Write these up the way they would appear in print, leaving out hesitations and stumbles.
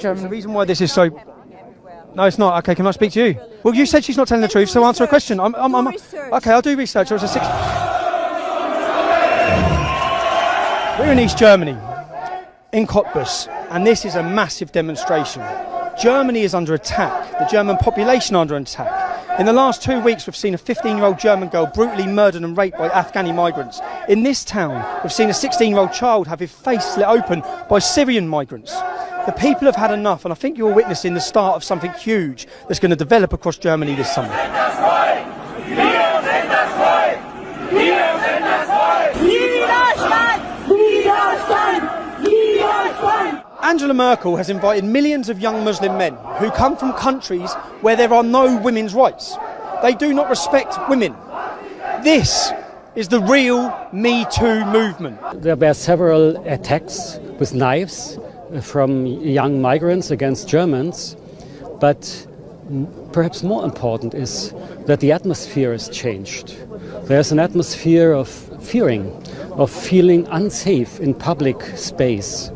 Germany. The reason why this is so... No, it's not. Okay, can I speak to you? Well, you said she's not telling the truth, so answer a question. Okay, I'll do research. It was a We're in East Germany, in Cottbus, and this is a massive demonstration. Germany is under attack. The German population are under attack. In the last 2 weeks, we've seen a 15-year-old German girl brutally murdered and raped by Afghani migrants. In this town, we've seen a 16-year-old child have his face slit open by Syrian migrants. The people have had enough, and I think you're witnessing the start of something huge that's going to develop across Germany this summer. Angela Merkel has invited millions of young Muslim men who come from countries where there are no women's rights. They do not respect women. This is the real Me Too movement. There were several attacks with knives from young migrants against Germans, but perhaps more important is that the atmosphere has changed. There's an atmosphere of fearing, of feeling unsafe in public space.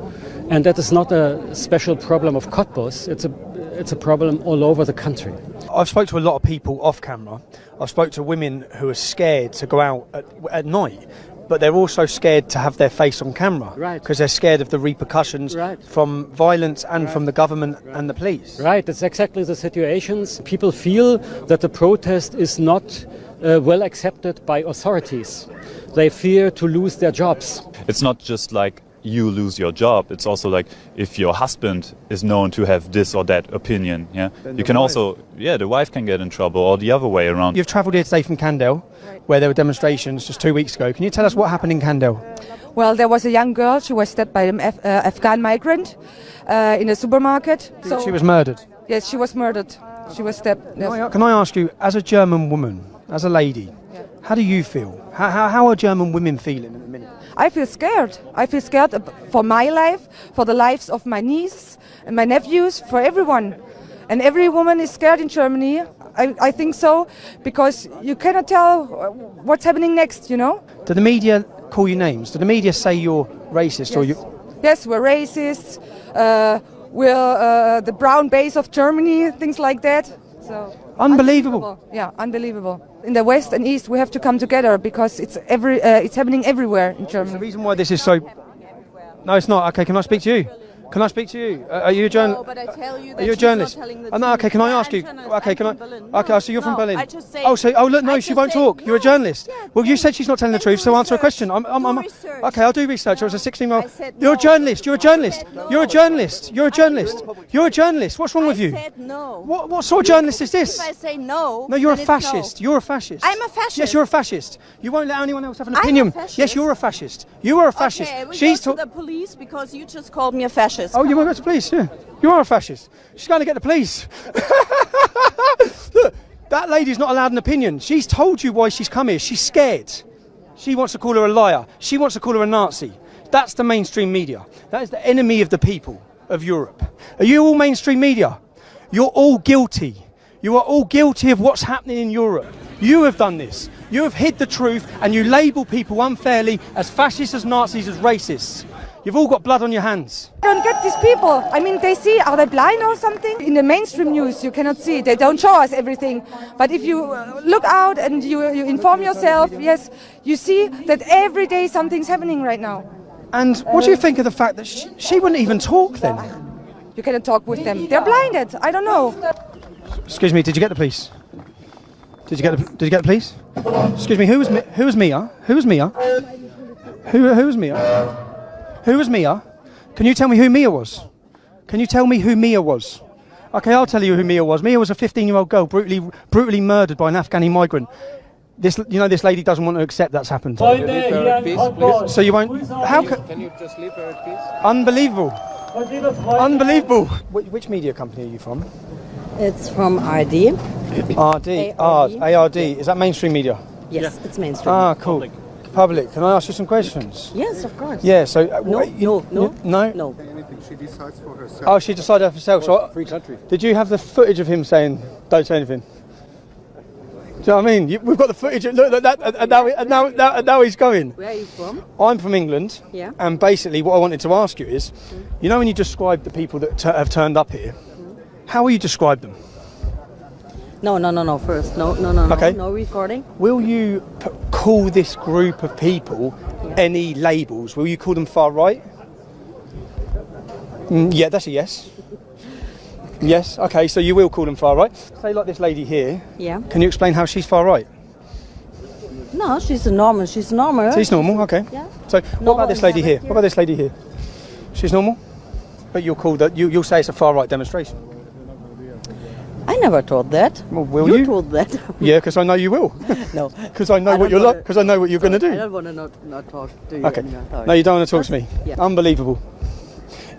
And that is not a special problem of Cottbus, it's a problem all over the country. I've spoke to a lot of people off camera. I've spoke to women who are scared to go out at night, but they're also scared to have their face on camera. Right. Because they're scared of the repercussions from violence and from the government and the police. Right, that's exactly the situations. People feel that the protest is not well accepted by authorities. They fear to lose their jobs. It's not just like you lose your job, it's also like if your husband is known to have this or that opinion, you can also, the wife can get in trouble, or the other way around. You've travelled here today from Kandel, where there were demonstrations just 2 weeks ago. Can you tell us what happened in Kandel? Well, there was a young girl. She was stabbed by an Afghan migrant in a supermarket. So she was murdered? Yes, she was murdered. She was stabbed. Yes. Can I ask you, as a German woman, as a lady, how do you feel? How are German women feeling at the minute? I feel scared. I feel scared for my life, for the lives of my niece and my nephews, for everyone. And every woman is scared in Germany. I think so, because you cannot tell what's happening next, you know? Do the media call you names? Do the media say you're racist? Yes. Or you? Yes, we're racists. We're the brown base of Germany, things like that. So unbelievable. Yeah, unbelievable. In the West and East, we have to come together because it's happening everywhere in Germany. The reason why this is so... No, it's not. Okay, can I speak to you? Can I speak to you? Are you a journalist? No, but I tell you that are you a she's journalist? not telling the No, okay, can I ask you? Okay, can I? Okay, so you're from Berlin. I just say, look, no, she won't talk. You're a journalist. Yeah, well, you said she's not telling the truth, so answer a question. Okay, I'll do research. I was a 16-year-old. You're a journalist. You're a journalist. You're a journalist. You're a journalist. You're a journalist. What's wrong with you? I said no. What sort of journalist is this? If I say no, No, you're a then it's fascist. no. You're a fascist. I'm a fascist. Yes, you're a fascist. You won't let anyone else have an I'm a opinion. fascist. Yes, you're a fascist. You are a fascist. Okay, we She's go to the police because you just called me a fascist. Oh, you want to go to the police? Yeah. You are a fascist. She's going to get the police. Look, that lady's not allowed an opinion. She's told you why she's come here. She's scared. She wants to call her a liar. She wants to call her a Nazi. That's the mainstream media. That is the enemy of the people of Europe. Are you all mainstream media? You're all guilty. You are all guilty of what's happening in Europe. You have done this. You have hid the truth and you label people unfairly as fascists, as Nazis, as racists. You've all got blood on your hands. I don't get these people. I mean, are they blind or something? In the mainstream news, you cannot see. They don't show us everything. But if you look out and you inform yourself, yes, you see that every day something's happening right now. And what do you think of the fact that she wouldn't even talk then? You cannot talk with them. They're blinded. I don't know. Excuse me, did you get the police? Did you get the police? Excuse me, who was Mia? Who was Mia? Who was Mia? Who was Mia? Can you tell me who Mia was? Can you tell me who Mia was? Okay, I'll tell you who Mia was. Mia was a 15-year-old girl brutally murdered by an Afghani migrant. This lady doesn't want to accept that's happened. So you won't... How can you just leave her at peace? Unbelievable. Unbelievable. Which media company are you from? It's from RD. ARD. Is that mainstream media? Yes, it's mainstream. Ah, cool. Public. Can I ask you some questions? Yes, of course. Yeah, so... No. No? She decides for herself. Oh, she decided for herself. So, free country. Did you have the footage of him saying, don't say anything? you know what I mean? We've got the footage. Look that, and now he's going. Where are you from? I'm from England. Yeah. And basically, what I wanted to ask you is, you know, when you describe the people that have turned up here, how will you describe them? No. First, no. Okay. No recording. Will you call this group of people any labels? Will you call them far right? Yeah, that's a yes. Yes, okay, so you will call them far right. Say like this lady here. Yeah. Can you explain how she's far right? No, she's normal. She's normal. She's normal, okay. Yeah. So what about this lady here? What about this lady here? She's normal? But you'll call that, you'll say it's a far right demonstration. I never told that. Well, will you? You told that. Yeah, because I know you will. No. Because I know what you're like. Because I know what you're going to do. I don't want to not talk to you. Okay. anymore. Sorry. No, you don't want to talk to me. Yeah. Unbelievable.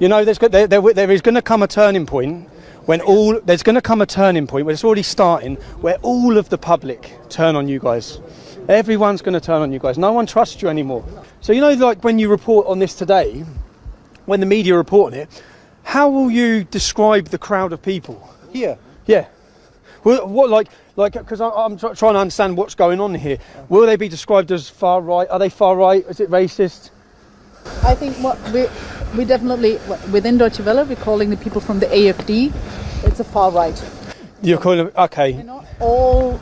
You know, there is going to come a turning point when there's going to come a turning point where it's already starting, where all of the public turn on you guys. Everyone's going to turn on you guys. No one trusts you anymore. So you know, like when you report on this today, when the media report on it, how will you describe the crowd of people Here. Yeah. Well, what like because I'm trying to understand what's going on here. Will they be described as far right? Are they far right? Is it racist? I think what we definitely within Deutsche Welle we're calling the people from the AfD. It's a far right. You're calling them, okay. They're not all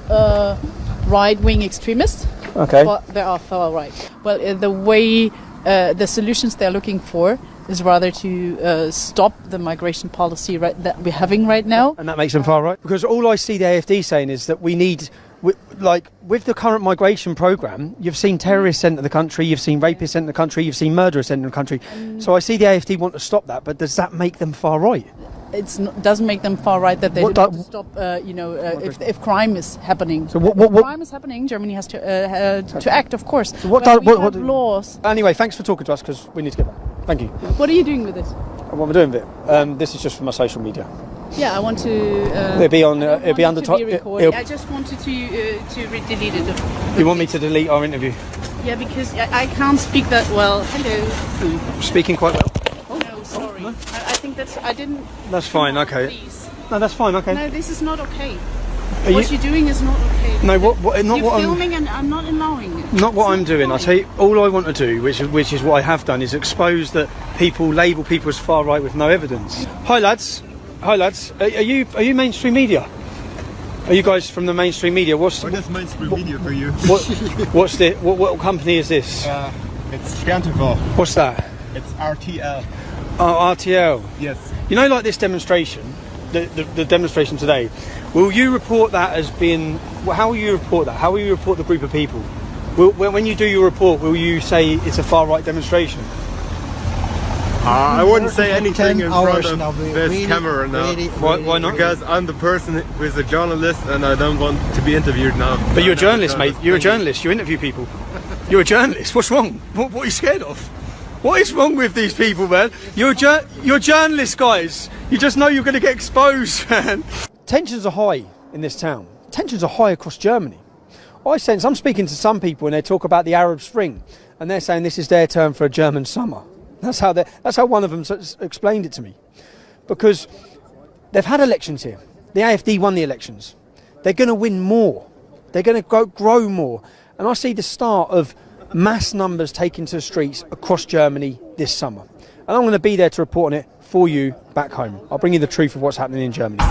right-wing extremists, Okay. but they are far right. Well, the way the solutions they're looking for is rather to stop the migration policy that we're having right now. And that makes them far right? Because all I see the AfD saying is that we need, with the current migration programme, you've seen terrorists enter the country, you've seen rapists enter the country, you've seen murderers enter the country. So I see the AfD want to stop that, but does that make them far right? It doesn't make them far right that they want to stop, if crime is happening. So what crime is happening, Germany has to act, of course. So we have laws. Anyway, thanks for talking to us, because we need to get back. Thank you. What are you doing with this? What am I doing with it? This is just for my social media. Yeah, I want to. It'll be on. It'll be under top. I just wanted to delete it. You want me to delete our interview? Yeah, because I can't speak that well. Hello. Speaking quite well. Oh no, sorry. I think I didn't. That's fine. Okay. Please. No, that's fine. Okay. No, this is not okay. Are What you're doing is not okay. No, what? Not You're what filming and I'm not allowing it. Not what I'm doing. I'll tell you. All I want to do, which is what I have done, is expose that people label people as far right with no evidence. Hi lads. Are you mainstream media? Are you guys from the mainstream media? What is mainstream media for you? What's the what company is this? It's Sterntival. What's that? It's RTL. Oh, RTL. Yes. You know, like this demonstration, the demonstration today. Will you report that as being? How will you report that? How will you report the group of people? When you do your report, will you say it's a far right demonstration? I wouldn't say anything in front of this camera now. Why not? Because I'm the person who is a journalist and I don't want to be interviewed now. But you're a journalist, mate. You're a journalist. You interview people. You're a journalist. What's wrong? What are you scared of? What is wrong with these people, man? You're journalists, guys. You just know you're going to get exposed, man. Tensions are high in this town. Tensions are high across Germany. I'm speaking to some people and they talk about the Arab Spring and they're saying this is their term for a German summer. That's how one of them explained it to me. Because they've had elections here. The AfD won the elections. They're going to win more. They're going to grow more. And I see the start of mass numbers taken to the streets across Germany this summer. And I'm going to be there to report on it for you back home. I'll bring you the truth of what's happening in Germany.